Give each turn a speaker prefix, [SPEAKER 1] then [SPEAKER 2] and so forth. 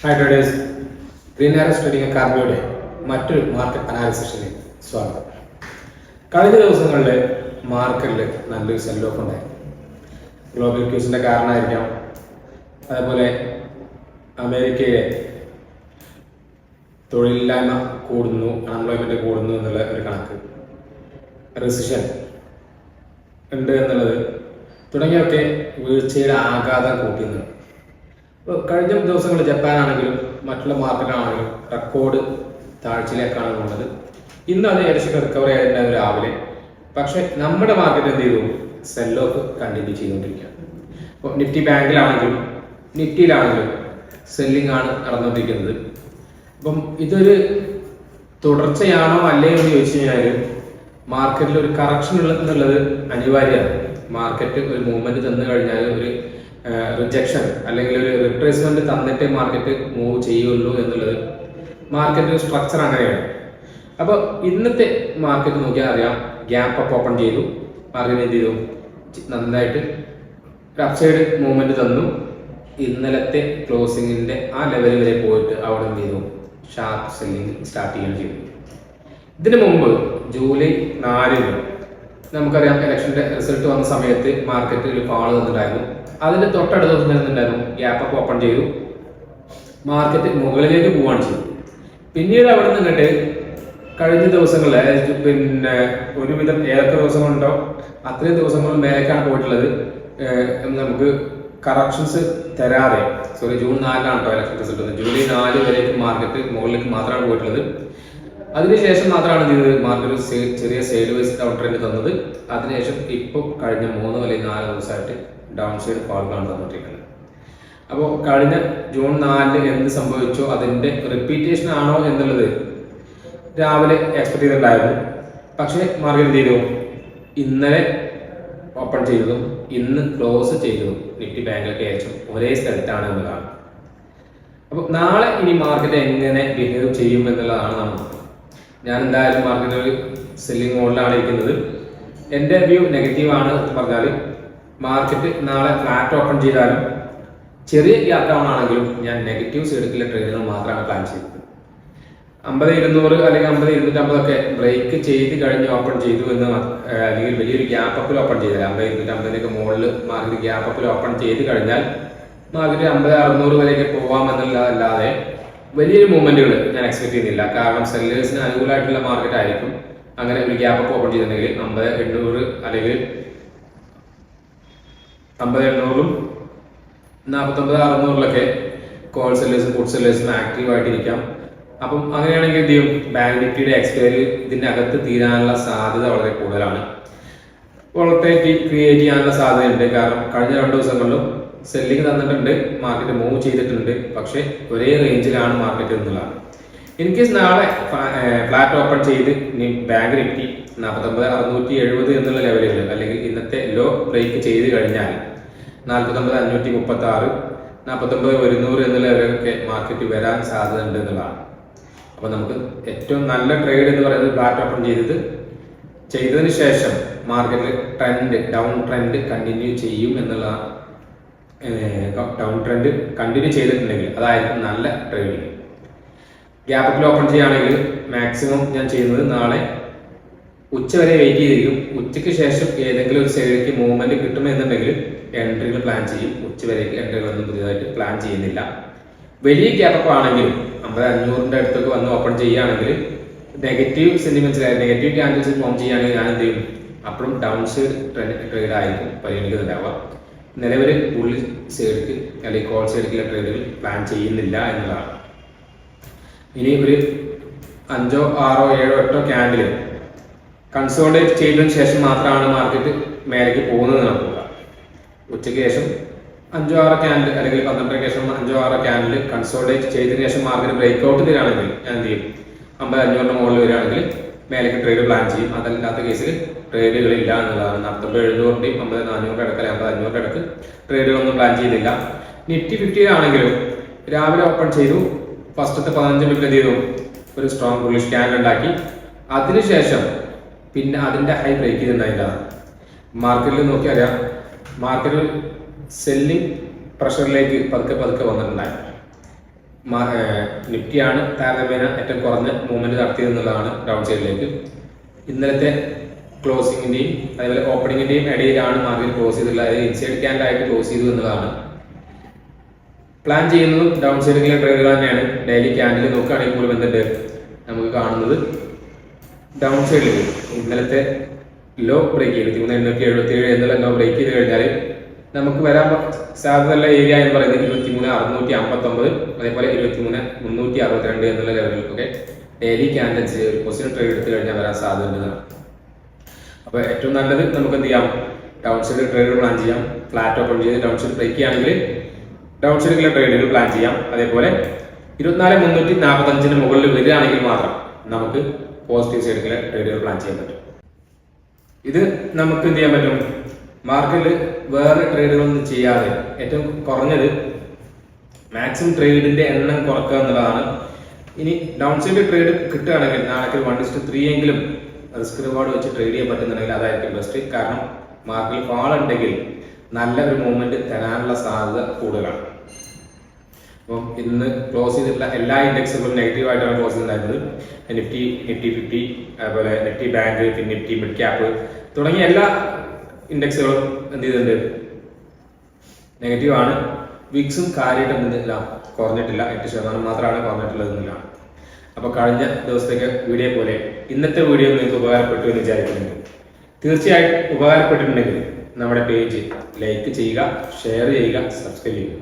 [SPEAKER 1] Hi traders, green arrows trading അക്കാദമിയുടെ മറ്റൊരു market അനാലിസിസിലേക്ക് സ്വാഗതം. കഴിഞ്ഞ ദിവസങ്ങളിൽ മാർക്കറ്റിൽ നല്ലൊരു സെൽ ഓഫ് ഉണ്ടായി. ഗ്ലോബൽ ക്യൂസിൻ്റെ കാരണമായിരിക്കാം, അതേപോലെ അമേരിക്കയിലെ തൊഴിലില്ലായ്മ കൂടുന്നു, അൺഎംപ്ലോയ്മെൻറ്റ് കൂടുന്നു എന്നുള്ള ഒരു കണക്ക്, റിസഷൻ ഉണ്ട് എന്നുള്ളത് തുടങ്ങിയൊക്കെ വീഴ്ചയുടെ ആഘാതം കൂട്ടിയിരുന്നു. കഴിഞ്ഞ ദിവസങ്ങളിൽ ജപ്പാനാണെങ്കിലും മറ്റുള്ള മാർക്കറ്റാണെങ്കിലും റെക്കോർഡ് താഴ്ചയിലേക്കാണ് പോകുന്നത്. ഇന്ന് അത് ഏകദേശം റിക്കവറി ആയിട്ടുണ്ടായിരുന്നു രാവിലെ. പക്ഷെ നമ്മുടെ മാർക്കറ്റ് എന്ത് ചെയ്തു? സെൽ ഓഫ് കണ്ടിന്യൂ ചെയ്തുകൊണ്ടിരിക്കുകയാണ്. ഇപ്പോൾ നിഫ്റ്റി ബാങ്കിലാണെങ്കിലും നിഫ്റ്റിയിലാണെങ്കിലും സെല്ലിംഗ് ആണ് നടന്നുകൊണ്ടിരിക്കുന്നത്. അപ്പം ഇതൊരു തുടർച്ചയാണോ അല്ലേ എന്ന് ചോദിച്ചു കഴിഞ്ഞാൽ മാർക്കറ്റിൽ ഒരു കറക്ഷൻ എന്നുള്ളത് അനിവാര്യമാണ്. മാർക്കറ്റ് ഒരു മൂവ്മെന്റ് തന്നു കഴിഞ്ഞാൽ ഒരു റിജക്ഷൻ അല്ലെങ്കിൽ ഒരു റിട്രേസ്മെന്റ് തന്നിട്ടേ മാർക്കറ്റ് മൂവ് ചെയ്യുള്ളൂ എന്നുള്ളത് മാർക്കറ്റ് സ്ട്രക്ചർ അങ്ങനെയാണ്. അപ്പോൾ ഇന്നത്തെ മാർക്കറ്റ് നോക്കിയാൽ അറിയാം, ഗ്യാപ്പ് അപ്പ് ഓപ്പൺ ചെയ്തു. മാർക്കറ്റ് എന്ത് ചെയ്തു? നന്നായിട്ട് അപ്സൈഡ് മൂവ്മെന്റ് തന്നു. ഇന്നലത്തെ ക്ലോസിങ്ങിന്റെ ആ ലെവൽ വരെ പോയിട്ട് അവിടെ എന്ത് ചെയ്തു? ഷാർപ്പ് സെല്ലിംഗ് സ്റ്റാർട്ട് ചെയ്യുകയും ചെയ്തു. ഇതിനു മുമ്പ് ജൂലൈ 4 നമുക്കറിയാം, ഇലക്ഷന്റെ റിസൾട്ട് വന്ന സമയത്ത് മാർക്കറ്റ് ഒരു ഫാള് തന്നിട്ടുണ്ടായിരുന്നു. അതിന്റെ തൊട്ടടുത്ത ദിവസം എന്തായിരുന്നു? ഗ്യാപ്പ് അപ്പ് ഓപ്പൺ ചെയ്തു, മാർക്കറ്റ് മുകളിലേക്ക് പോവുകയാണ് ചെയ്തു. പിന്നീട് അവിടെ നിന്നിട്ട് കഴിഞ്ഞ ദിവസങ്ങളിൽ ഒരുവിധം ഏതൊക്കെ ദിവസങ്ങളുണ്ടോ അത്രയും ദിവസങ്ങൾ മേലേക്കാണ് പോയിട്ടുള്ളത്. നമുക്ക് കറക്ഷൻസ് തരാതെ, ജൂൺ 4 കേട്ടോ ഇലക്ഷൻ റിസൾട്ട് വന്നത്. ജൂലൈ 4 വരേക്ക് മാർക്കറ്റ് മുകളിലേക്ക് മാത്രമാണ് പോയിട്ടുള്ളത്. അതിനുശേഷം മാത്രമാണ് ചെയ്തത് മാർക്കറ്റ് ചെറിയ സൈഡ് വൈസ് ഡൗൺ ട്രെൻഡ് തന്നത്. അതിനുശേഷം ഇപ്പോൾ കഴിഞ്ഞ 3 അല്ലെങ്കിൽ 4 ദിവസമായിട്ട് ഡൗൺ സൈഡ് ഫാളുകളാണ് തന്നിട്ടിരിക്കുന്നത്. അപ്പോൾ കഴിഞ്ഞ ജൂൺ 4 എന്ത് സംഭവിച്ചോ അതിന്റെ റിപ്പീറ്റേഷൻ ആണോ എന്നുള്ളത് രാവിലെ എക്സ്പെക്ട് ചെയ്തിട്ടുണ്ടായിരുന്നു. പക്ഷേ മാർക്കറ്റ് എന്ത് ചെയ്തു? ഇന്നലെ ഓപ്പൺ ചെയ്തതും ഇന്ന് ക്ലോസ് ചെയ്തതും നിഫ്റ്റി ബാങ്കിലൊക്കെ ഏകദേശം ഒരേ സ്ഥലത്താണ് എന്നുള്ളതാണ്. അപ്പോൾ നാളെ ഇനി മാർക്കറ്റ് എങ്ങനെ ബിഹേവ് ചെയ്യും എന്നുള്ളതാണ് നമുക്ക്. ഞാൻ എന്തായാലും മാർക്കറ്റ് ഒരു സെല്ലിംഗ് മോഡിലാണ് ഇരിക്കുന്നത്. എൻ്റെ വ്യൂ നെഗറ്റീവാണ് പറഞ്ഞാൽ മാർക്കറ്റ് നാളെ ഫ്ലാറ്റ് ഓപ്പൺ ചെയ്താലും ചെറിയ ഗ്യാപ്പ് ഡൗൺ ആണെങ്കിലും ഞാൻ നെഗറ്റീവ് സൈഡിലുള്ള ട്രേഡുകൾ മാത്രമാണ് പ്ലാൻ ചെയ്തത്. 50-200 അല്ലെങ്കിൽ 50-250 ഒക്കെ ബ്രേക്ക് ചെയ്ത് കഴിഞ്ഞ് ഓപ്പൺ ചെയ്തു എന്ന്, അല്ലെങ്കിൽ വലിയൊരു ഗ്യാപ്പ് അപ്പിൽ ഓപ്പൺ ചെയ്താൽ 50-250 മുകളിൽ മാർക്കറ്റ് ഗ്യാപ്പ് അപ്പിൽ ഓപ്പൺ ചെയ്ത് കഴിഞ്ഞാൽ മാർക്കറ്റ് 50-600 വരെയൊക്കെ പോവാമെന്നല്ലാതെ വലിയൊരു മൂവ്മെന്റുകൾ ഞാൻ എക്സ്പെക്ട് ചെയ്യുന്നില്ല. കാരണം സെല്ലേഴ്സിന് അനുകൂലമായിട്ടുള്ള മാർക്കറ്റ് ആയിരിക്കും. അങ്ങനെ ഒരു ഗ്യാപ്പ് അപ്പ് ഓപ്പൺ ചെയ്തിട്ടുണ്ടെങ്കിൽ 50-800 അല്ലെങ്കിൽ 50-800 49-600 കോൾ സെല്ലേഴ്സും പുട്ട് സെല്ലേഴ്സും ആക്റ്റീവ് ആയിട്ടിരിക്കാം. അപ്പം അങ്ങനെയാണെങ്കിൽ എന്ത് ചെയ്യും? ബാങ്ക് നിഫ്റ്റിയുടെ എക്സ്പയറി ഇതിന്റെ അകത്ത് തീരാനുള്ള സാധ്യത വളരെ കൂടുതലാണ്. വോളറ്റിലിറ്റി ക്രിയേറ്റ് ചെയ്യാനുള്ള സാധ്യതയുണ്ട്. കാരണം കഴിഞ്ഞ 2 ദിവസങ്ങളിലും സെല്ലിംഗ് തന്നിട്ടുണ്ട്, മാർക്കറ്റ് മൂവ് ചെയ്തിട്ടുണ്ട്. പക്ഷെ ഒരേ റേഞ്ചിലാണ് മാർക്കറ്റ് എന്നുള്ളതാണ്. ഇൻ കേസ് നാളെ ഫ്ലാറ്റ് ഓപ്പൺ ചെയ്ത് ബാങ്ക് നിഫ്റ്റി 49,670 എന്നുള്ള ലെവലുകൾ അല്ലെങ്കിൽ ഇന്നത്തെ ലോ ബ്രേക്ക് ചെയ്ത് കഴിഞ്ഞാൽ 49,536, 49,100 എന്നുള്ള ലെവലൊക്കെ മാർക്കറ്റ് വരാൻ സാധ്യത ഉണ്ട് എന്നുള്ളതാണ്. അപ്പോൾ നമുക്ക് ഏറ്റവും നല്ല ട്രേഡ് എന്ന് പറയുന്നത് ഫ്ലാറ്റ് ഓപ്പൺ ചെയ്തതിന് ശേഷം മാർക്കറ്റിൽ ട്രെൻഡ് ഡൗൺ ട്രെൻഡ് കണ്ടിന്യൂ ചെയ്യും എന്നുള്ളതാണ്. ഡൗൺ ട്രെൻഡ് കണ്ടിന്യൂ ചെയ്തിട്ടുണ്ടെങ്കിൽ അതായിരിക്കും നല്ല ട്രേഡിങ്. ഗ്യാപ്പിൽ ഓപ്പൺ ചെയ്യുകയാണെങ്കിൽ മാക്സിമം ഞാൻ ചെയ്യുന്നത് നാളെ ഉച്ചവരെ വെയിറ്റ് ചെയ്തിരിക്കും. ഉച്ചയ്ക്ക് ശേഷം ഏതെങ്കിലും ഒരു സൈഡിലേക്ക് മൂവ്മെന്റ് കിട്ടുമെന്നുണ്ടെങ്കിൽ എൻട്രികൾ പ്ലാൻ ചെയ്യും. ഉച്ചവരേക്ക് എൻട്രികളൊന്നും പുതിയതായിട്ട് പ്ലാൻ ചെയ്യുന്നില്ല. വലിയ ഗ്യാപ്പ് ആണെങ്കിൽ 50-500 അടുത്തൊക്കെ വന്ന് ഓപ്പൺ ചെയ്യുകയാണെങ്കിൽ negative sentiments, negative candles form ചെയ്യുകയാണെങ്കിൽ ഞാൻ എന്ത് ചെയ്യും? അപ്പോഴും ഡൗൺ സൈഡ് ട്രേഡ് ആയിരിക്കും പരിഗണിക്കുന്നുണ്ടാവുക. നിലവിൽ ബുള്ളി സൈഡിലേക്ക് അല്ലെങ്കിൽ കോൾ സൈഡിലേക്കുള്ള ട്രേഡുകൾ പ്ലാൻ ചെയ്യുന്നില്ല എന്നുള്ളതാണ്. ഇനി ഒരു 5, 6, 7, 8 ക്യാൻഡിൽ കൺസോളിഡേറ്റ് ചെയ്തതിനു ശേഷം മാത്രമാണ് മാർക്കറ്റ് മേലേക്ക് പോകുന്നത് നോക്കുക. ഉച്ചയ്ക്ക് ശേഷം 5, 6 ക്യാൻഡിൽ അല്ലെങ്കിൽ 12 ശേഷം 5, 6 ക്യാൻഡിൽ കൺസോളിഡേറ്റ് ചെയ്തതിനു ശേഷം മാർക്കറ്റ് ബ്രേക്ക് ഔട്ട് തരികയാണെങ്കിൽ ഞാൻ എന്ത് ചെയ്യും? 50-500 മുകളിൽ വരികയാണെങ്കിൽ മേലേക്ക് ട്രേഡ് പ്ലാൻ ചെയ്യും. അതല്ലാത്ത കേസിൽ ട്രേഡുകളില്ല എന്നുള്ളതാണ്. 47-700 50-400 അടുക്ക 50-500 അടുക്ക് ട്രേഡുകളൊന്നും പ്ലാൻ ചെയ്തില്ല. നിഫ്റ്റി 50 ആണെങ്കിലും രാവിലെ ഓപ്പൺ ചെയ്തു. ഫസ്റ്റത്തെ 15 മിനിറ്റ് എന്ത് ചെയ്തു? ഒരു സ്ട്രോങ് ബുള്ളിഷ് ക്യാൻഡിൽ ഉണ്ടാക്കി. അതിനുശേഷം പിന്നെ അതിന്റെ ഹൈ ബ്രേക്ക് ചെയ്തിട്ടുണ്ടായില്ല. മാർക്കറ്റിൽ നോക്കി അറിയാം, മാർക്കറ്റിൽ സെല്ലിംഗ് പ്രഷറിലേക്ക് പതുക്കെ വന്നിട്ടുണ്ടായി. നിഫ്റ്റിയാണ് താരതമ്യേന ഏറ്റവും കുറഞ്ഞ മൂവ്മെന്റ് നടത്തിയത് എന്നുള്ളതാണ് ഡൗൺ സൈഡിലേക്ക്. ഇന്നലത്തെ ക്ലോസിങ്ങിന്റെയും അതേപോലെ ഓപ്പണിങ്ങിന്റെയും ഇടയിലാണ് മാർക്കറ്റ് ക്ലോസ് ചെയ്തിട്ടുള്ളത്. അതായത് ഇൻസൈഡ് ക്യാൻഡിൽ ആയിട്ട് ക്ലോസ് ചെയ്തു എന്നുള്ളതാണ്. പ്ലാൻ ചെയ്യുന്നതും ഡൗൺ സൈഡിലെ ട്രേഡുകൾ തന്നെയാണ്. ഡെയിലി ക്യാൻഡിൽ നോക്കുകയാണെങ്കിൽ പോലും എന്തുണ്ട് നമുക്ക് കാണുന്നത് ഡൗൺ സൈഡിൽ ഇന്നലത്തെ ലോ ബ്രേക്ക് 23,877 എന്നുള്ള ലോ ബ്രേക്ക് ചെയ്ത് കഴിഞ്ഞാൽ നമുക്ക് വരാൻ സാധ്യതയുള്ള ഏരിയ എന്ന് പറയുന്നത് 23,659, അതേപോലെ 23,362 എന്നുള്ള ലെവലിലൊക്കെ ഡെയിലി ക്യാൻഡിൽസ് ഒരു പോസിറ്റീവ് ട്രേഡ് എടുത്തു കഴിഞ്ഞാൽ വരാൻ സാധ്യതയുള്ളതാണ്. അപ്പോൾ ഏറ്റവും നല്ലത് നമുക്ക് എന്ത് ചെയ്യാം, ഡൗൺ സൈഡ് ട്രേഡുകൾ പ്ലാൻ ചെയ്യാം. ഫ്ലാറ്റ് ഓപ്പൺ ചെയ്ത് ഡൗൺ സൈഡ് ബ്രേക്ക് ചെയ്യുകയാണെങ്കിൽ ഡൗൺ സൈഡിലെ ട്രേഡുകൾ പ്ലാൻ ചെയ്യാം. അതേപോലെ 24,345 മുകളിൽ വരികയാണെങ്കിൽ മാത്രം നമുക്ക് പോസിറ്റീവ് സൈഡിലെ ട്രേഡുകൾ പ്ലാൻ ചെയ്യാൻ പറ്റും. ഇത് നമുക്ക് എന്ത് ചെയ്യാൻ പറ്റും, മാർക്കറ്റിൽ വേറെ ട്രേഡുകളൊന്നും ചെയ്യാതെ ഏറ്റവും കുറഞ്ഞത് മാക്സിമം ട്രേഡിന്റെ എണ്ണം കുറക്കുക എന്നുള്ളതാണ്. ഇനി ഡൗൺ സൈഡ് ട്രേഡ് കിട്ടുകയാണെങ്കിൽ നാളേക്ക് 1:3 എങ്കിലും റിസ്ക് റിവാർഡ് വെച്ച് ട്രേഡ് ചെയ്യാൻ പറ്റുന്നുണ്ടെങ്കിൽ അതായിരിക്കും ബെസ്റ്റ്. കാരണം മാർക്കറ്റിൽ ഫാൾ ഉണ്ടെങ്കിൽ നല്ല ഒരു മൂവ്മെന്റ് തരാനുള്ള സാധ്യത കൂടുതലാണ്. അപ്പം ഇന്ന് ക്ലോസ് ചെയ്തിട്ടുള്ള എല്ലാ ഇൻഡെക്സുകളും നെഗറ്റീവ് ആയിട്ടാണ് ക്ലോസ് ചെയ്തിട്ടുണ്ടായിരുന്നത്. നിഫ്റ്റി 50, അതുപോലെ Nifty bank, Nifty mid cap തുടങ്ങിയ എല്ലാ ഇൻഡെക്സുകളും എന്ത് ചെയ്തിട്ടുണ്ട്, നെഗറ്റീവ് ആണ്. വിക്സും കാര്യമായിട്ട് എന്തില്ല കുറഞ്ഞിട്ടില്ല, 8% മാത്രമാണ് കുറഞ്ഞിട്ടുള്ളത്. അപ്പോൾ കഴിഞ്ഞ ദിവസത്തേക്ക് വീഡിയോ പോലെ ഇന്നത്തെ വീഡിയോ നിങ്ങൾക്ക് ഉപകാരപ്പെട്ടു എന്ന് വിചാരിക്കുന്നുണ്ട്. തീർച്ചയായും ഉപകാരപ്പെട്ടിട്ടുണ്ടെങ്കിൽ നമ്മുടെ പേജ് ലൈക്ക് ചെയ്യുക, ഷെയർ ചെയ്യുക, സബ്സ്ക്രൈബ് ചെയ്യുക.